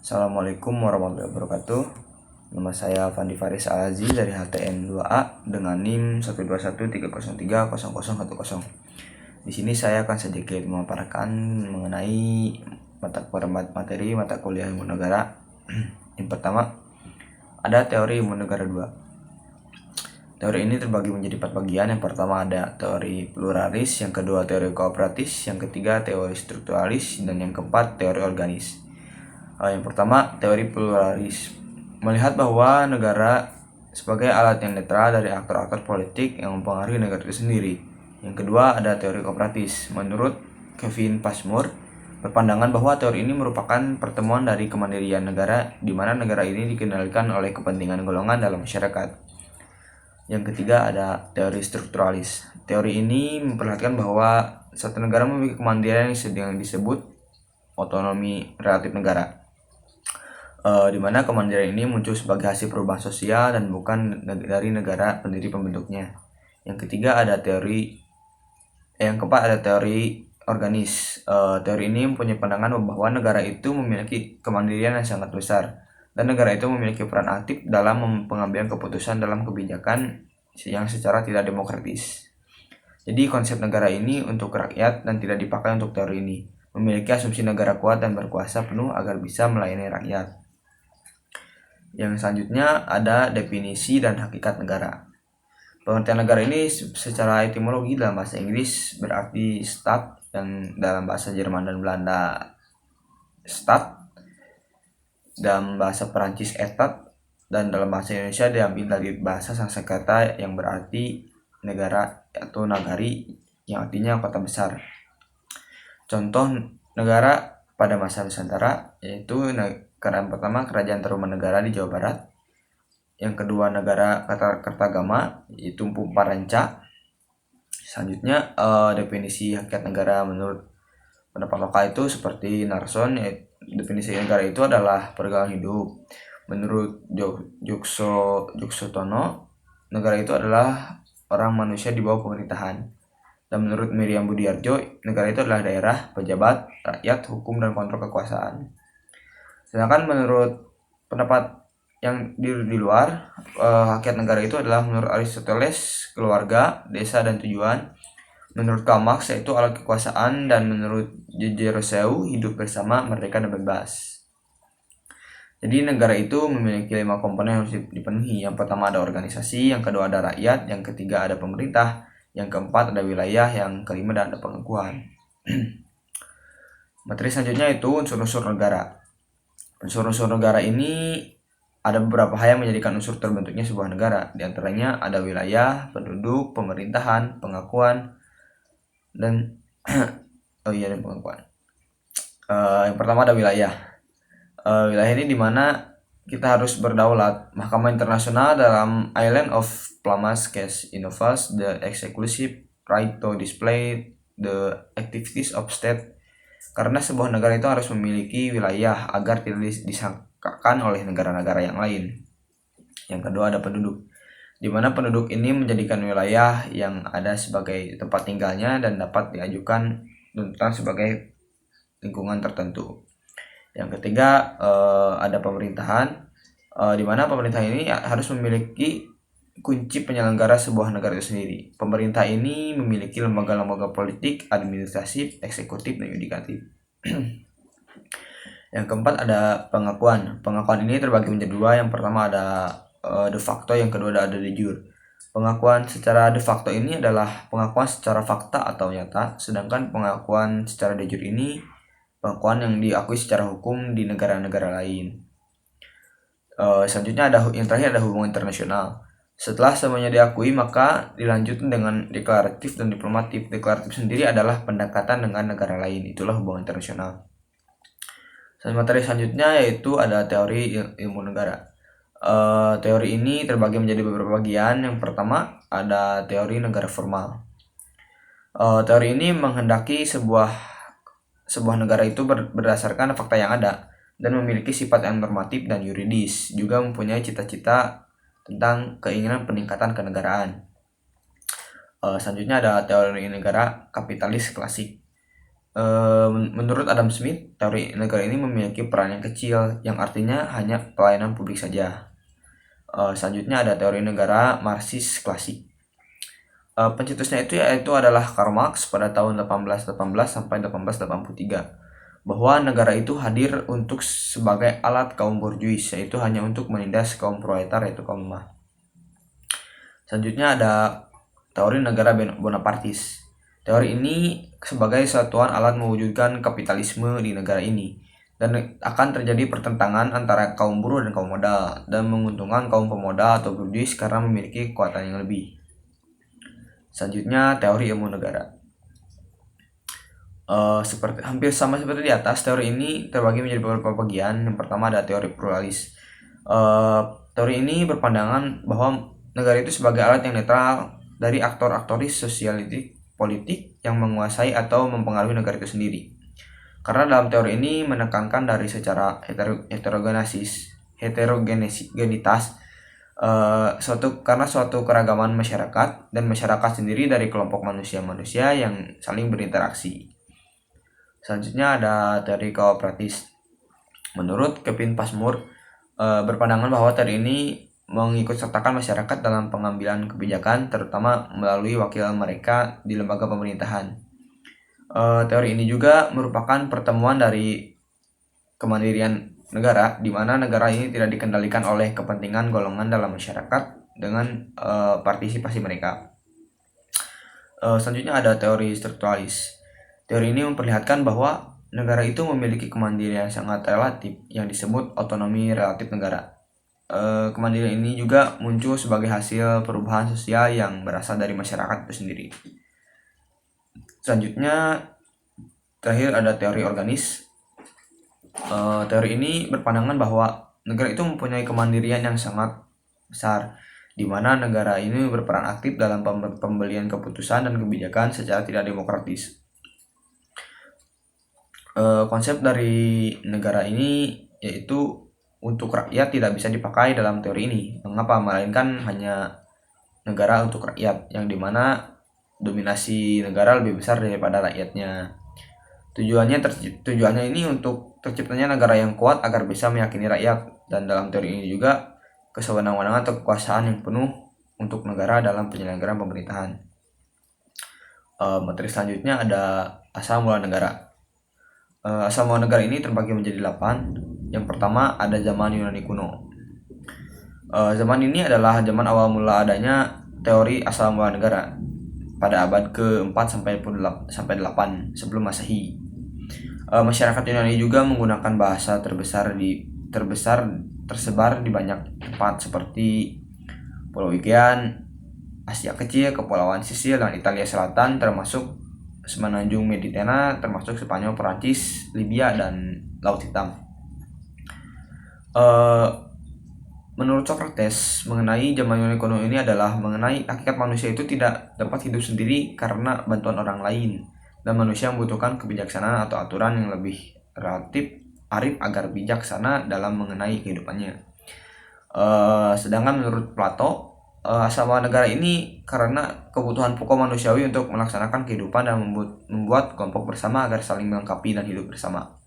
Assalamualaikum warahmatullahi wabarakatuh. Nama saya Fandi Faris Al-Aziz dari HTN 2A dengan NIM 12130301010. Di sini saya akan sedikit memaparkan mengenai mata kuliah ilmu negara. Yang pertama, ada teori ilmu negara 2. Teori ini terbagi menjadi 4 bagian. Yang pertama ada teori pluralis, yang kedua teori kooperatis, yang ketiga teori strukturalis, dan yang keempat teori organis. Yang pertama, teori pluralis melihat bahwa negara sebagai alat yang netral dari aktor-aktor politik yang mempengaruhi negara itu sendiri. Yang kedua, ada teori kooperatis. Menurut Kevin Passmore, berpandangan bahwa teori ini merupakan pertemuan dari kemandirian negara, di mana negara ini dikendalikan oleh kepentingan golongan dalam masyarakat. Yang ketiga, ada teori strukturalis. Teori ini memperlihatkan bahwa satu negara memiliki kemandirian yang disebut otonomi relatif negara, di mana kemandirian ini muncul sebagai hasil perubahan sosial dan bukan dari negara pendiri pembentuknya. Yang keempat ada teori organis. Teori ini mempunyai pandangan bahwa negara itu memiliki kemandirian yang sangat besar dan negara itu memiliki peran aktif dalam pengambilan keputusan dalam kebijakan yang secara tidak demokratis. Jadi konsep negara ini untuk rakyat dan tidak dipakai untuk teori ini. Memiliki asumsi negara kuat dan berkuasa penuh agar bisa melayani rakyat. Yang selanjutnya ada definisi dan hakikat negara. Pengertian negara ini secara etimologi dalam bahasa Inggris berarti Staat, dan dalam bahasa Jerman dan Belanda Staat, dalam bahasa Perancis Etat, dan dalam bahasa Indonesia diambil dari bahasa Sanskerta yang berarti negara atau nagari, yang artinya kota besar. Contoh negara pada masa Nusantara yaitu pertama Kerajaan Tarumanegara di Jawa Barat, yang kedua negara Kartagama yaitu Empu Paranca. Selanjutnya definisi hakikat negara menurut pendapat lokal itu seperti Narson, definisi negara itu adalah pergaulan hidup. Menurut Juksotono, negara itu adalah orang manusia di bawah pemerintahan. Dan menurut Miriam Budiarjo, negara itu adalah daerah, pejabat, rakyat, hukum, dan kontrol kekuasaan. Sedangkan menurut pendapat yang di luar, hakikat negara itu adalah menurut Aristoteles, keluarga, desa, dan tujuan. Menurut Karl Marx yaitu alat kekuasaan, dan menurut J.J. Rousseau hidup bersama, merdeka, dan bebas. Jadi negara itu memiliki 5 komponen yang harus dipenuhi. Yang pertama ada organisasi, yang kedua ada rakyat, yang ketiga ada pemerintah, yang keempat ada wilayah, yang kelima ada pengakuan. Materi selanjutnya itu unsur-unsur negara. Unsur-unsur negara ini ada beberapa hal yang menjadikan unsur terbentuknya sebuah negara. Di antaranya ada wilayah, penduduk, pemerintahan, pengakuan, dan dan pengakuan. Yang pertama ada wilayah. Wilayah ini dimana kita harus berdaulat. Mahkamah Internasional dalam Island of Palmas case involves the exclusive right to display the activities of state. Karena sebuah negara itu harus memiliki wilayah agar tidak disangkakan oleh negara-negara yang lain. Yang kedua ada penduduk, di mana penduduk ini menjadikan wilayah yang ada sebagai tempat tinggalnya dan dapat diajukan tuntutan sebagai lingkungan tertentu. Yang ketiga ada pemerintahan, di mana pemerintah ini harus memiliki kunci penyelenggara sebuah negara itu sendiri. Pemerintah ini memiliki lembaga-lembaga politik, administratif, eksekutif, dan yudikatif. Yang keempat ada pengakuan. Pengakuan ini terbagi menjadi 2. Yang pertama ada de facto, yang kedua ada de jure. Pengakuan secara de facto ini adalah pengakuan secara fakta atau nyata, sedangkan pengakuan secara de jure ini pengakuan yang diakui secara hukum di negara-negara lain. Selanjutnya yang terakhir ada hubungan internasional. Setelah semuanya diakui, maka dilanjutkan dengan deklaratif dan diplomatif. Deklaratif sendiri adalah pendekatan dengan negara lain, itulah hubungan internasional. Materi selanjutnya yaitu ada teori ilmu negara. Teori ini terbagi menjadi beberapa bagian. Yang pertama ada teori negara formal. Teori ini menghendaki sebuah negara itu berdasarkan fakta yang ada dan memiliki sifat yang normatif dan yuridis, juga mempunyai cita-cita tentang keinginan peningkatan kenegaraan. Selanjutnya ada teori negara kapitalis klasik. Menurut Adam Smith, teori negara ini memiliki peran yang kecil, yang artinya hanya pelayanan publik saja. Selanjutnya ada teori negara Marxis klasik. Pencetusnya yaitu adalah Karl Marx pada tahun 1818 sampai 1883, bahwa negara itu hadir untuk sebagai alat kaum borjuis, yaitu hanya untuk menindas kaum proletar, yaitu kaum lemah. Selanjutnya ada teori negara Bonapartis. Teori ini sebagai satuan alat mewujudkan kapitalisme di negara ini, dan akan terjadi pertentangan antara kaum buruh dan kaum modal, dan menguntungkan kaum pemodal atau borjuis karena memiliki kekuatan yang lebih. Selanjutnya teori ilmu negara. Hampir sama seperti di atas, teori ini terbagi menjadi beberapa bagian. Yang pertama ada teori pluralis. Teori ini berpandangan bahwa negara itu sebagai alat yang netral dari aktor-aktoris sosialitik politik yang menguasai atau mempengaruhi negara itu sendiri. Karena dalam teori ini menekankan dari secara heterogenitas suatu keragaman masyarakat, dan masyarakat sendiri dari kelompok manusia-manusia yang saling berinteraksi. Selanjutnya ada teori kooperatis. Menurut Kevin Passmore, berpandangan bahwa teori ini mengikut sertakan masyarakat dalam pengambilan kebijakan, terutama melalui wakil mereka di lembaga pemerintahan. Teori ini juga merupakan pertemuan dari kemandirian negara, di mana negara ini tidak dikendalikan oleh kepentingan golongan dalam masyarakat dengan partisipasi mereka. Selanjutnya ada teori strukturalis. Teori ini memperlihatkan bahwa negara itu memiliki kemandirian sangat relatif yang disebut otonomi relatif negara. Kemandirian ini juga muncul sebagai hasil perubahan sosial yang berasal dari masyarakat itu sendiri. Selanjutnya, terakhir ada teori organis. Teori ini berpandangan bahwa negara itu mempunyai kemandirian yang sangat besar, di mana negara ini berperan aktif dalam pembelian keputusan dan kebijakan secara tidak demokratis. Konsep dari negara ini yaitu untuk rakyat tidak bisa dipakai dalam teori ini. Mengapa? Melainkan hanya negara untuk rakyat, yang dimana dominasi negara lebih besar daripada rakyatnya. Tujuannya ini untuk terciptanya negara yang kuat agar bisa meyakini rakyat, dan dalam teori ini juga kesewenang-wenangan atau kekuasaan yang penuh untuk negara dalam penyelenggaraan pemerintahan. Materi selanjutnya ada asal mula negara. Asal mula negara ini terbagi menjadi 8. Yang pertama ada zaman Yunani kuno. Zaman ini adalah zaman awal mula adanya teori asal mula negara pada abad ke-4 sampai 8 sebelum Masehi. Masyarakat Yunani juga menggunakan bahasa tersebar di banyak tempat seperti Pulau Aegean, Asia Kecil, Kepulauan Sisil, dan Italia Selatan, termasuk semenanjung Mediterania, termasuk Spanyol, Perancis, Libya, dan Laut Hitam. Menurut Socrates, mengenai zaman Yunani kuno ini adalah mengenai hakikat manusia itu tidak dapat hidup sendiri karena bantuan orang lain, dan manusia membutuhkan kebijaksanaan atau aturan yang lebih relatif arif agar bijaksana dalam mengenai kehidupannya. Sedangkan menurut Plato, asal mula negara ini karena kebutuhan pokok manusiawi untuk melaksanakan kehidupan dan membuat kelompok bersama agar saling melengkapi dan hidup bersama.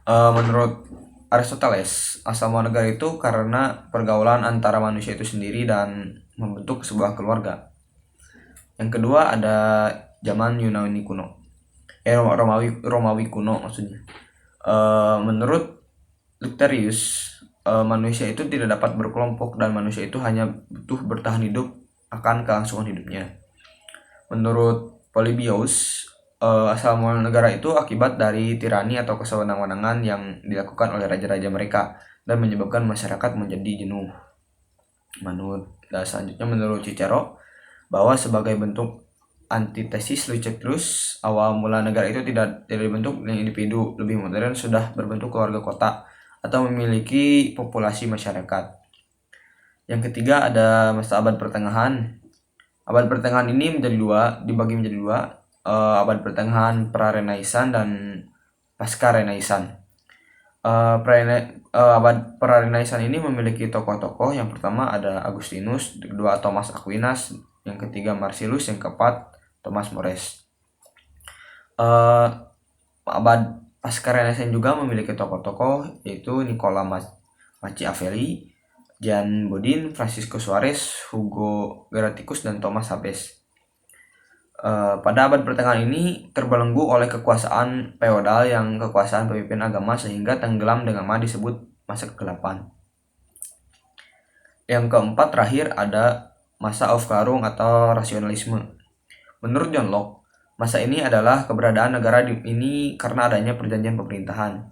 Menurut Aristoteles, asal mula negara itu karena pergaulan antara manusia itu sendiri dan membentuk sebuah keluarga. Yang kedua ada zaman Yunani kuno, Romawi kuno maksudnya. Menurut Lucretius, manusia itu tidak dapat berkelompok dan manusia itu hanya butuh bertahan hidup akan kelangsungan hidupnya. Menurut Polybius, asal mula negara itu akibat dari tirani atau kesewenang-wenangan yang dilakukan oleh raja-raja mereka dan menyebabkan masyarakat menjadi jenuh. Selanjutnya menurut Cicero, bahwa sebagai bentuk antitesis Lucretius, awal mula negara itu tidak dibentuk dengan individu lebih modern sudah berbentuk keluarga kota atau memiliki populasi masyarakat. Yang ketiga ada masa abad pertengahan. Abad pertengahan ini dibagi menjadi dua, abad pertengahan pra-Renaissance dan pasca-Renaissance. Abad pra-Renaissance ini memiliki tokoh-tokoh. Yang pertama ada Agustinus, yang kedua Thomas Aquinas, yang ketiga Marcellus, yang keempat Thomas More. Eh, Abad pasca Renaissance juga memiliki tokoh-tokoh yaitu Nicola Machiavelli, Jean Bodin, Francisco Suarez, Hugo Germanicus, dan Thomas Hobbes. Pada abad pertengahan ini terbelenggu oleh kekuasaan feodal yang kekuasaan pemimpin agama sehingga tenggelam dengan nama disebut masa kegelapan. Yang keempat terakhir ada masa aufklärung atau rasionalisme. Menurut John Locke, masa ini adalah keberadaan negara ini karena adanya perjanjian pemerintahan.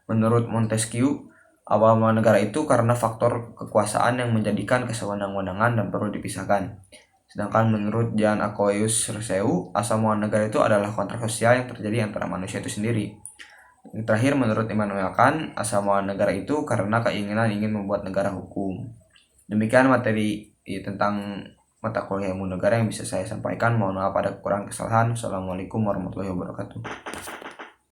Menurut Montesquieu, awal mula negara itu karena faktor kekuasaan yang menjadikan kesewenang-wenangan dan perlu dipisahkan. Sedangkan menurut Jean Acoius Rousseau, asal mula negara itu adalah kontrak sosial yang terjadi antara manusia itu sendiri. Yang terakhir menurut Immanuel Kant, asal mula negara itu karena keinginan ingin membuat negara hukum. Demikian materi tentang mata kuliah ilmu negara yang bisa saya sampaikan. Mohon maaf ada kekurangan kesalahan. Assalamualaikum warahmatullahi wabarakatuh.